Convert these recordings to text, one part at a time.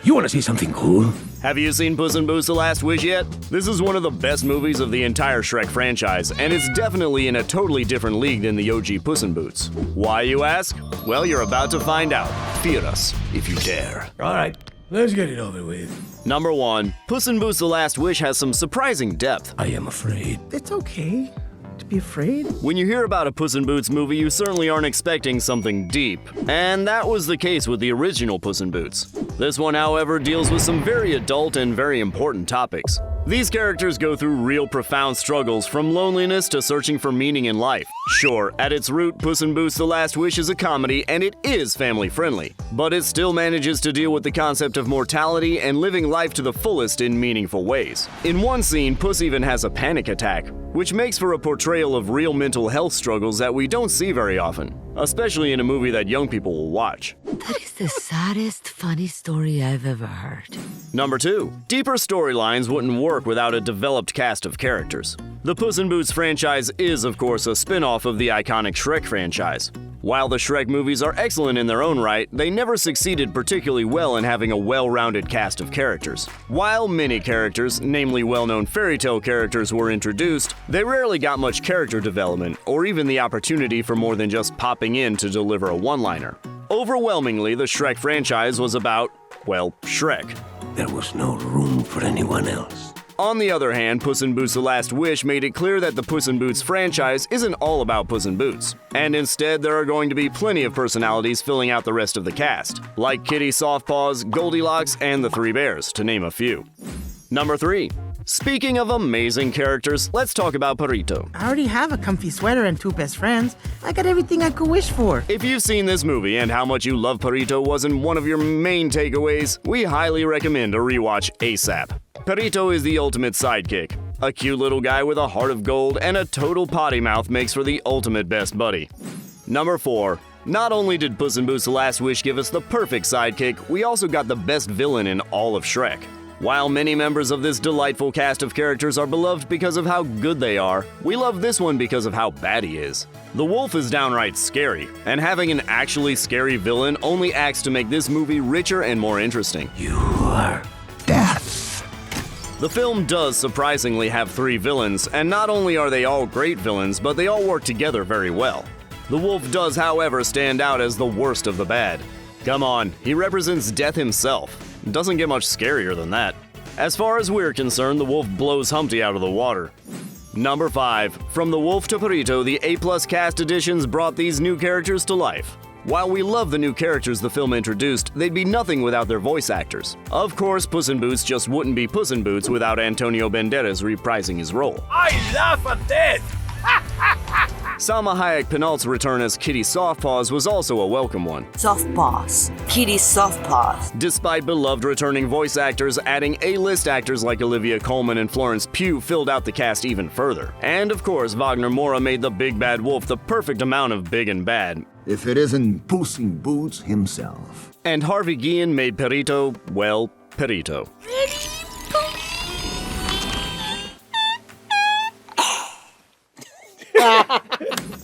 You want to see something cool? Have you seen Puss in Boots: The Last Wish yet? This is one of the best movies of the entire Shrek franchise, and it's definitely in a totally different league than the OG Puss in Boots. Why, you ask? Well, you're about to find out. Fear us, if you dare. All right, let's get it over with. Number 1. Puss in Boots: The Last Wish has some surprising depth. I am afraid. It's okay to be afraid. When you hear about a Puss in Boots movie, you certainly aren't expecting something deep. And that was the case with the original Puss in Boots. This one, however, deals with some very adult and very important topics. These characters go through real profound struggles, from loneliness to searching for meaning in life. Sure, at its root, Puss in Boots: The Last Wish is a comedy, and it is family-friendly. But it still manages to deal with the concept of mortality and living life to the fullest in meaningful ways. In one scene, Puss even has a panic attack, which makes for a portrayal of real mental health struggles that we don't see very often, especially in a movie that young people will watch. That is the saddest, funny story I've ever heard. Number 2. Deeper storylines wouldn't work without a developed cast of characters. The Puss in Boots franchise is, of course, a spin-off of the iconic Shrek franchise. While the Shrek movies are excellent in their own right, they never succeeded particularly well in having a well-rounded cast of characters. While many characters, namely well-known fairy tale characters, were introduced, they rarely got much character development, or even the opportunity for more than just popping in to deliver a one-liner. Overwhelmingly, the Shrek franchise was about, well, Shrek. There was no room for anyone else. On the other hand, Puss in Boots: The Last Wish made it clear that the Puss in Boots franchise isn't all about Puss in Boots, and instead there are going to be plenty of personalities filling out the rest of the cast, like Kitty Softpaws, Goldilocks, and the Three Bears, to name a few. Number 3. Speaking of amazing characters, let's talk about Perrito. I already have a comfy sweater and 2 best friends. I got everything I could wish for. If you've seen this movie and how much you love Perrito wasn't one of your main takeaways, we highly recommend a rewatch ASAP. Perrito is the ultimate sidekick. A cute little guy with a heart of gold and a total potty mouth makes for the ultimate best buddy. Number 4. Not only did Puss in Boots: The Last Wish give us the perfect sidekick, we also got the best villain in all of Shrek. While many members of this delightful cast of characters are beloved because of how good they are, we love this one because of how bad he is. The wolf is downright scary, and having an actually scary villain only acts to make this movie richer and more interesting. You are death. The film does surprisingly have 3 villains, and not only are they all great villains, but they all work together very well. The wolf does, however, stand out as the worst of the bad. Come on, he represents death himself. Doesn't get much scarier than that. As far as we're concerned, the wolf blows Humpty out of the water. Number 5. From the Wolf to Perrito, the A+ cast additions brought these new characters to life. While we love the new characters the film introduced, they'd be nothing without their voice actors. Of course, Puss in Boots just wouldn't be Puss in Boots without Antonio Banderas reprising his role. I laugh at death. Salma Hayek Penalt's return as Kitty Softpaws was also a welcome one. Softpaws. Kitty Softpaws. Despite beloved returning voice actors, adding A-list actors like Olivia Colman and Florence Pugh filled out the cast even further. And of course, Wagner Moura made the big bad wolf the perfect amount of big and bad. If it isn't Puss in Boots himself. And Harvey Guillen made Perrito, well, Perrito.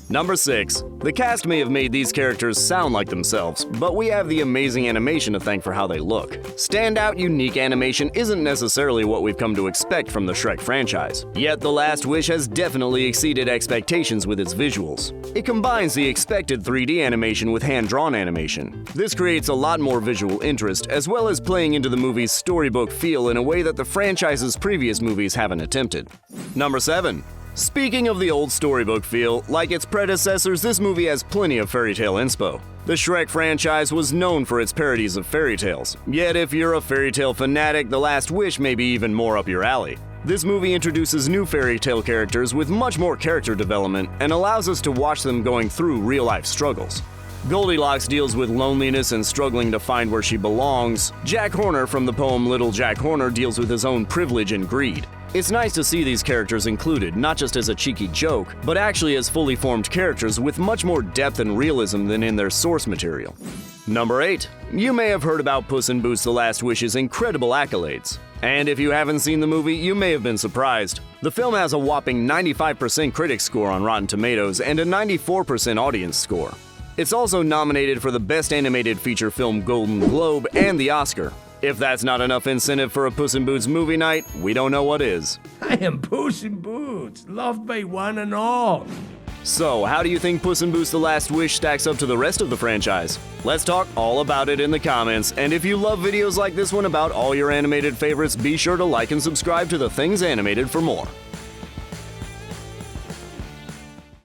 Number 6. The cast may have made these characters sound like themselves, but we have the amazing animation to thank for how they look. Standout, unique animation isn't necessarily what we've come to expect from the Shrek franchise. Yet The Last Wish has definitely exceeded expectations with its visuals. It combines the expected 3D animation with hand-drawn animation. This creates a lot more visual interest, as well as playing into the movie's storybook feel in a way that the franchise's previous movies haven't attempted. Number 7. Speaking of the old storybook feel, like its predecessors, this movie has plenty of fairy tale inspo. The Shrek franchise was known for its parodies of fairy tales, yet if you're a fairy tale fanatic, The Last Wish may be even more up your alley. This movie introduces new fairy tale characters with much more character development and allows us to watch them going through real-life struggles. Goldilocks deals with loneliness and struggling to find where she belongs. Jack Horner from the poem Little Jack Horner deals with his own privilege and greed. It's nice to see these characters included, not just as a cheeky joke, but actually as fully formed characters with much more depth and realism than in their source material. Number 8. You may have heard about Puss in Boots: The Last Wish's incredible accolades. And if you haven't seen the movie, you may have been surprised. The film has a whopping 95% critic score on Rotten Tomatoes and a 94% audience score. It's also nominated for the Best Animated Feature Film Golden Globe and the Oscar. If that's not enough incentive for a Puss in Boots movie night, we don't know what is. I am Puss in Boots, loved by one and all. So, how do you think Puss in Boots The Last Wish stacks up to the rest of the franchise? Let's talk all about it in the comments, and if you love videos like this one about all your animated favorites, be sure to like and subscribe to The Things Animated for more.